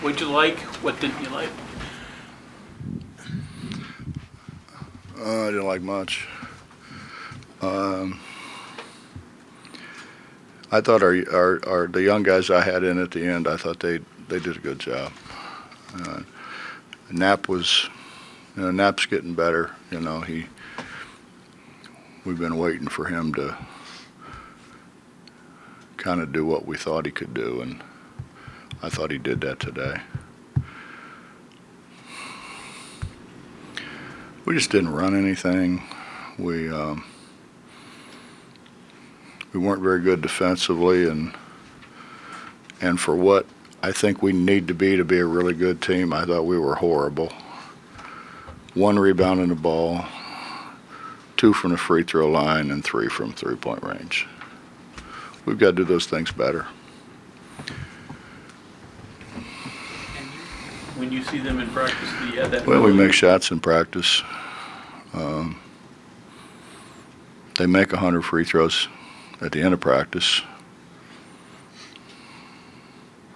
What'd you like? What didn't you like? I didn't like much. I thought the young guys I had in at the end, I thought they did a good job. Nap's getting better. We've been waiting for him to kind of do what we thought he could do, and I thought he did that today. We just didn't run anything. We weren't very good defensively, and for what I think we need to be a really good team, I thought we were horrible. 1 rebound in the ball, 2 from the free throw line, and 3 from three-point range. We've got to do those things better. When you see them in practice, do you have that? Well, we make shots in practice. They make 100 free throws at the end of practice.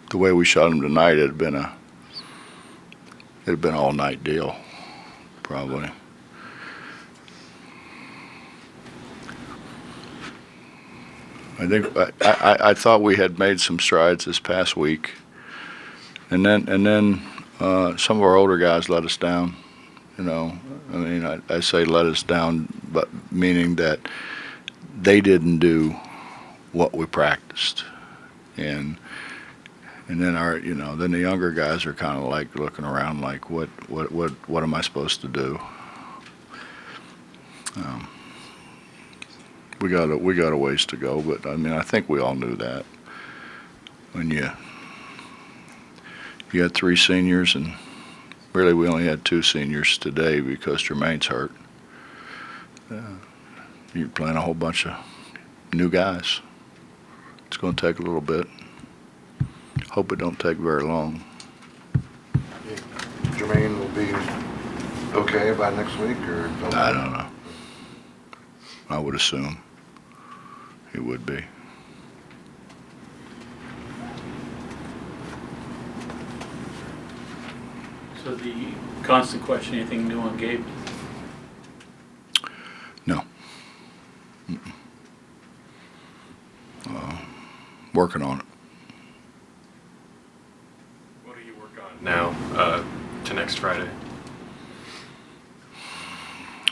The way we shot them tonight, it'd been an all-night deal, probably. I thought we had made some strides this past week, and then some of our older guys let us down. I say let us down, but meaning that they didn't do what we practiced, and then then the younger guys are kind of like looking around like what am I supposed to do? We got a ways to go, but I think we all knew that. When you had 3 seniors, and really we only had 2 seniors today because Jermaine's hurt. You're playing a whole bunch of new guys. It's going to take a little bit. Hope it don't take very long. Jermaine will be okay by next week, or I don't know. I would assume he would be. So the constant question, anything new on Gabe? No. Working on it. What do you work on now to next Friday?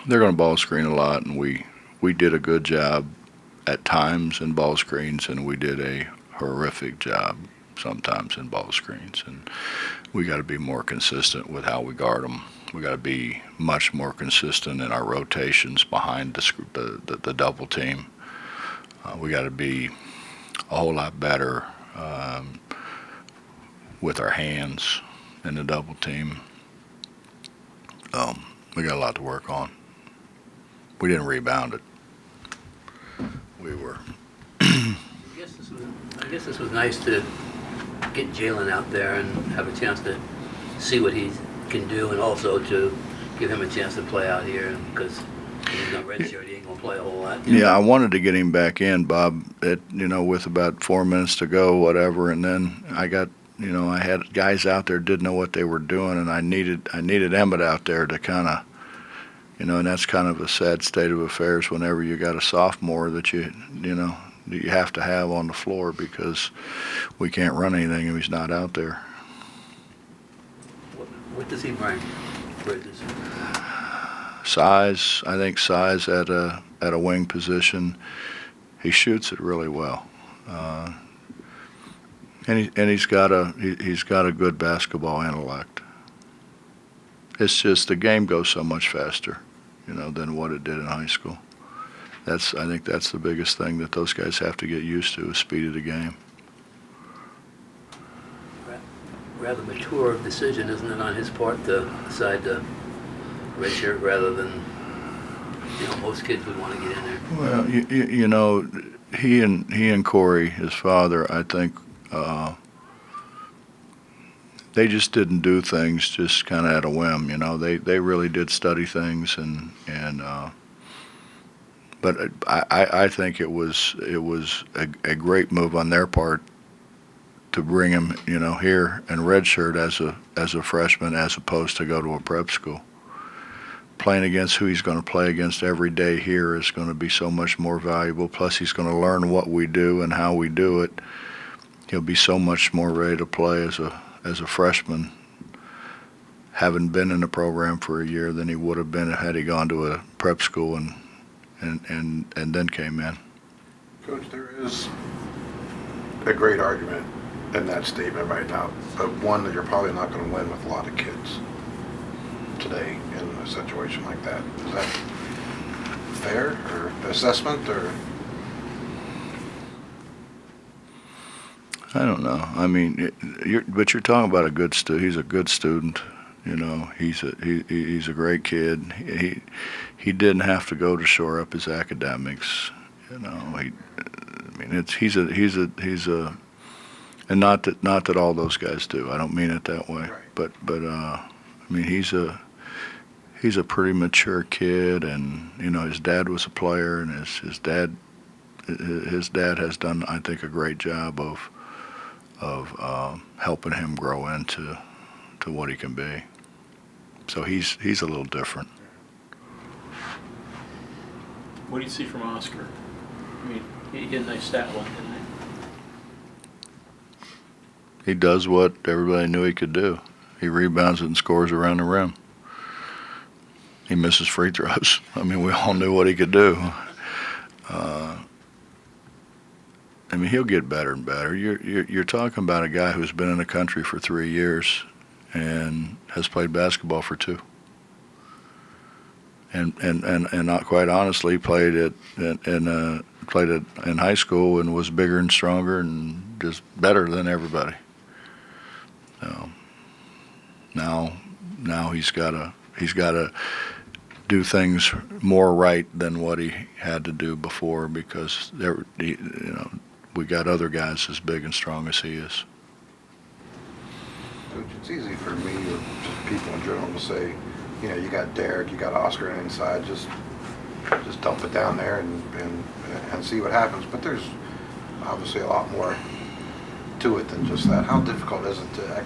They're going to ball screen a lot, and we did a good job at times in ball screens, and we did a horrific job sometimes in ball screens. And we got to be more consistent with how we guard them. We got to be much more consistent in our rotations behind the double team. We got to be a whole lot better with our hands in the double team. We got a lot to work on. We didn't rebound it. We were. I guess this was nice to get Jalen out there and have a chance to see what he can do, and also to give him a chance to play out here, because he's not redshirt, he ain't gonna play a whole lot. Yeah, I wanted to get him back in, Bob. With about 4 minutes to go, whatever, and then I had guys out there didn't know what they were doing, and I needed Emmett out there to kind of, and that's kind of a sad state of affairs whenever you got a sophomore that you have to have on the floor, because we can't run anything if he's not out there. What does he bring, Bridges? Size, I think size at a wing position. He shoots it really well, and he's got a good basketball intellect. It's just the game goes so much faster, than what it did in high school. I think that's the biggest thing that those guys have to get used to, is speed of the game. Rather mature decision, isn't it, on his part to decide to redshirt rather than, most kids would want to get in there. Well, he and Corey, his father, I think they just didn't do things just kind of at a whim. They really did study things, but I think it was a great move on their part bring him, here and redshirt as a freshman, as opposed to go to a prep school. Playing against who he's going to play against every day here is going to be so much more valuable. Plus, he's going to learn what we do and how we do it. He'll be so much more ready to play as a freshman, having been in the program for a year, than he would have been had he gone to a prep school and then came in. Coach, there is a great argument in that statement right now, but one that you're probably not going to win with a lot of kids today in a situation like that. Is that fair or assessment or? I don't know. I mean, but you're talking about a good student. He's a good student. He's a great kid. He didn't have to go to shore up his academics. He's a, and not that all those guys do. I don't mean it that way. Right. But he's a pretty mature kid, and his dad was a player, and his dad has done, I think, a great job of helping him grow into what he can be. So he's a little different. What do you see from Oscar? I mean, he had a nice stat line, didn't he? He does what everybody knew he could do. He rebounds and scores around the rim. He misses free throws. I mean, we all knew what he could do. He'll get better and better. You're talking about a guy who's been in the country for 3 years and has played basketball for 2. And not quite honestly, played it in high school and was bigger and stronger and just better than everybody. So now he's got to do things more right than what he had to do before, because we got other guys as big and strong as he is. Coach, it's easy for me or just people in general to say, you got Derek, you got Oscar on the inside, just dump it down there and see what happens. But there's obviously a lot more to it than just that. How difficult is it to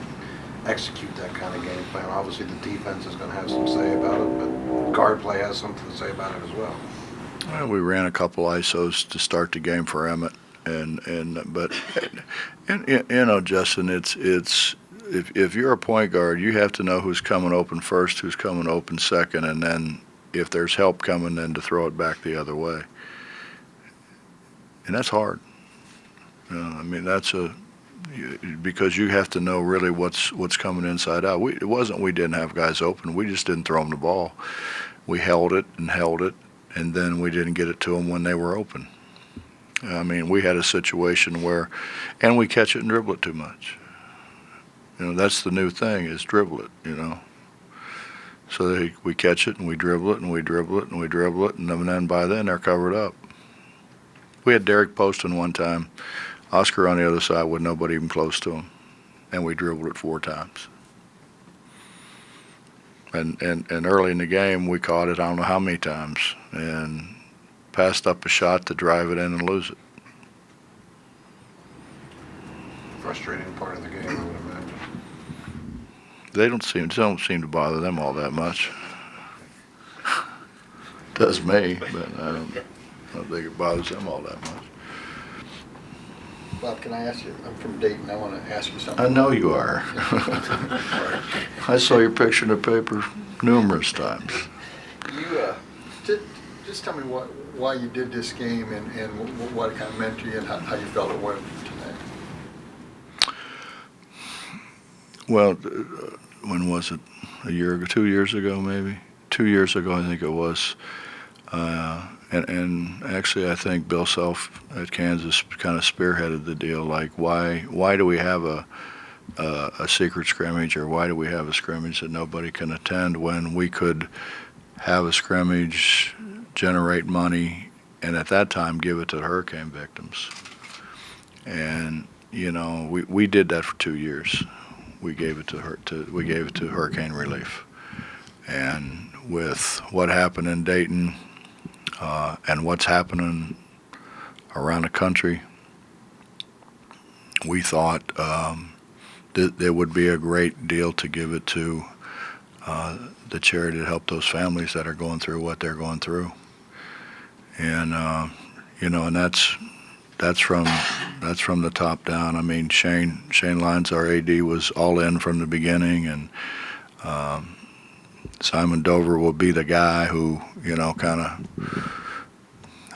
execute that kind of game plan? Obviously the defense is going to have some say about it, but guard play has something to say about it as well. Well, we ran a couple ISOs to start the game for Emmett, but Justin, it's if you're a point guard, you have to know who's coming open first, who's coming open second, and then if there's help coming, then to throw it back the other way. And that's hard. Because you have to know really what's coming inside out. It wasn't we didn't have guys open. We just didn't throw them the ball. We held it, and then we didn't get it to them when they were open. We had a situation where, and we catch it and dribble it too much. That's the new thing, is dribble it, So we catch it and we dribble it and we dribble it and we dribble it, and then by then they're covered up. We had Derek posting one time, Oscar on the other side with nobody even close to him, and we dribbled it 4 times. And early in the game we caught it I don't know how many times and passed up a shot to drive it in and lose it. Frustrating part of the game, I would imagine. They don't seem to bother them all that much. Does me, but I don't think it bothers them all that much. Bob, can I ask you? I'm from Dayton. I want to ask you something. I know you are. I saw your picture in the paper numerous times. You just tell me why you did this game and what it kind of meant to you and how you felt it went tonight. Well, when was it? A year ago, 2 years ago, maybe? 2 years ago, I think it was. And actually, I think Bill Self at Kansas kind of spearheaded the deal. Like, why do we have a secret scrimmage, or why do we have a scrimmage that nobody can attend when we could have a scrimmage, generate money, and at that time give it to the hurricane victims? And we did that for 2 years. We gave it to hurricane relief, and with what happened in Dayton and what's happening around the country, we thought that it would be a great deal to give it to the charity to help those families that are going through what they're going through. And and that's from the top down. I mean, Shane Lyons, our AD, was all in from the beginning, and Simon Dover will be the guy who kind of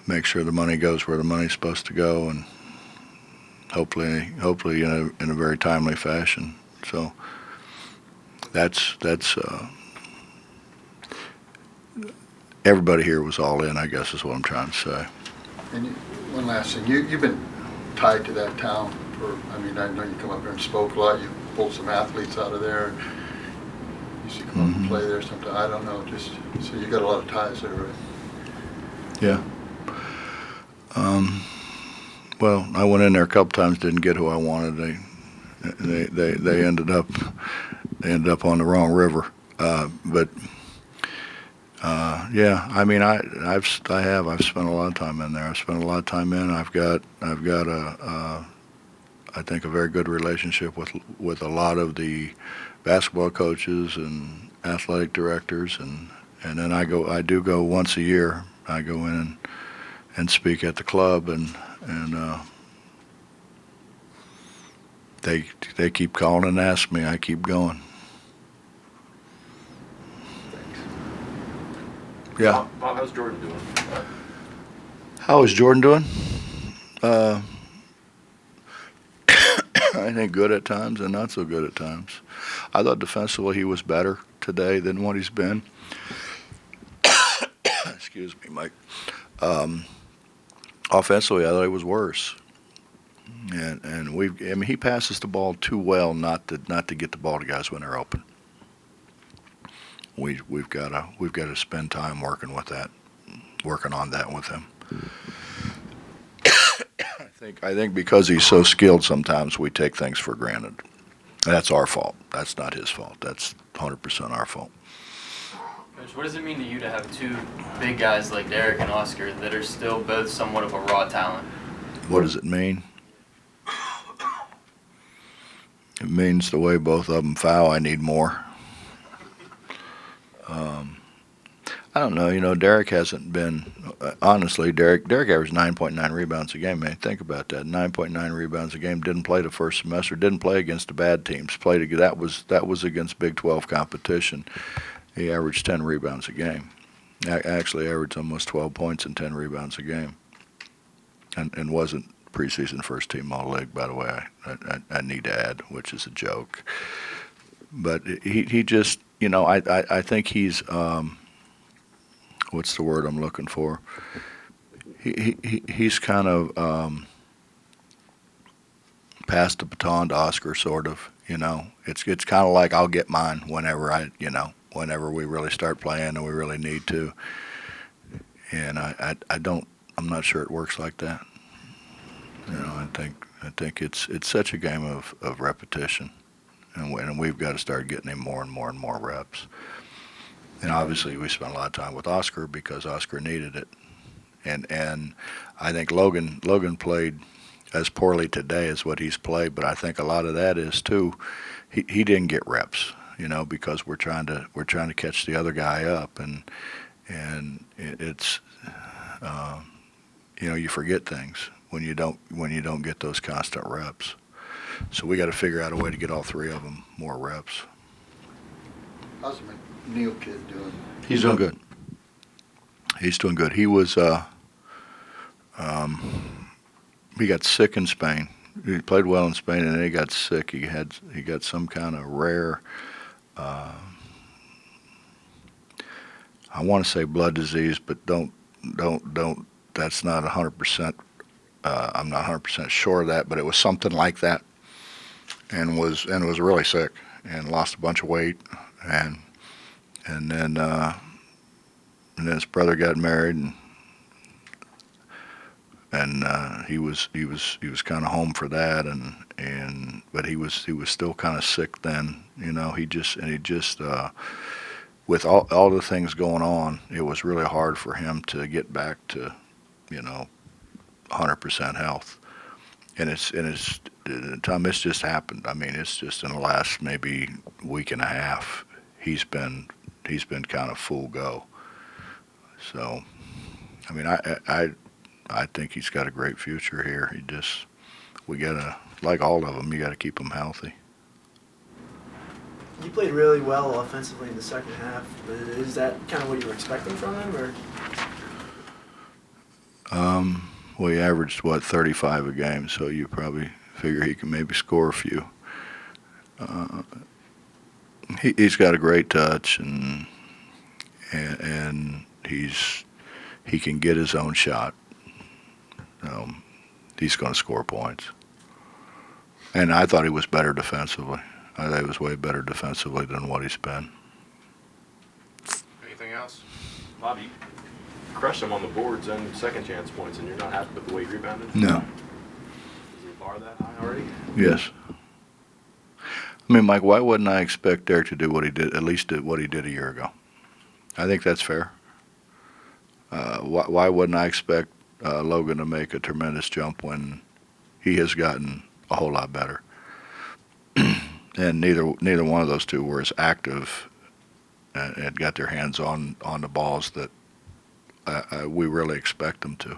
make sure the money goes where the money's supposed to go, and hopefully in a very timely fashion. So that's everybody here was all in, I guess is what I'm trying to say. And one last thing, you've been tied to that town for, I know you come up here and spoke a lot, you pulled some athletes out of there, and you used to come up and play there sometime, I don't know, just, so you got a lot of ties there, right? Yeah. Well, I went in there a couple times, didn't get who I wanted. They ended up on the wrong river. But yeah, I've spent a lot of time in there. I've spent a lot of time in. I've got I think a very good relationship with a lot of the basketball coaches and athletic directors, and then I do go once a year. I go in and speak at the club, and they keep calling and ask me. I keep going. Yeah. Bob, how's Jordan doing? How is Jordan doing? I think good at times and not so good at times. I thought defensively he was better today than what he's been. Excuse me, Mike. Offensively, I thought he was worse. And he passes the ball too well not to get the ball to guys when they're open. We've got to spend time working on that with him. I think because he's so skilled, sometimes we take things for granted. That's our fault. That's not his fault. That's 100% our fault. Coach, what does it mean to you to have two big guys like Derek and Oscar that are still both somewhat of a raw talent? What does it mean? It means the way both of them foul, I need more. I don't know. Derek hasn't been. Honestly, Derek averaged 9.9 rebounds a game. Man, think about that. 9.9 rebounds a game. Didn't play the first semester. Didn't play against the bad teams. That was against Big 12 competition. He averaged 10 rebounds a game. Actually, averaged almost 12 points and 10 rebounds a game. And wasn't preseason first team All-League, by the way. I need to add, which is a joke. But he just, I think he's. What's the word I'm looking for? He's kind of passed the baton to Oscar, sort of. It's kind of like I'll get mine whenever whenever we really start playing and we really need to. And I'm not sure it works like that. I think it's such a game of repetition, and we've got to start getting him more and more and more reps. And obviously, we spent a lot of time with Oscar because Oscar needed it. And I think Logan played as poorly today as what he's played, but I think a lot of that is too. He didn't get reps, because we're trying to catch the other guy up, and it's you forget things when you don't get those constant reps. So we got to figure out a way to get all three of them more reps. How's Neil kid doing? He's doing good. He's doing good. He was he got sick in Spain. He played well in Spain, and then he got sick. He got some kind of rare I want to say blood disease, but don't that's not 100%. I'm not 100% sure of that, but it was something like that, and was really sick and lost a bunch of weight, and then his brother got married, and he was kind of home for that, but he was still kind of sick then. He just with all the things going on, it was really hard for him to get back to 100% health. Tom, it's just happened. I mean, it's just in the last maybe week and a half, he's been kind of full go. So, I mean, I think he's got a great future here. We gotta, like all of them, you gotta keep them healthy. You played really well offensively in the second half. Is that kind of what you were expecting from him, or? Well, he averaged 35 a game, so you probably figure he can maybe score a few. He's got a great touch, and he can get his own shot. He's going to score points. And I thought he was better defensively. I thought he was way better defensively than what he's been. Anything else? Bobby, crushed him on the boards and second chance points, and you're not happy with the way he rebounded? No. Is the bar that high already? Yes. I mean, Mike, why wouldn't I expect Derek to do what he did, at least what he did a year ago? I think that's fair. Why wouldn't I expect Logan to make a tremendous jump when he has gotten a whole lot better? And neither one of those two were as active and got their hands on the balls that we really expect them to.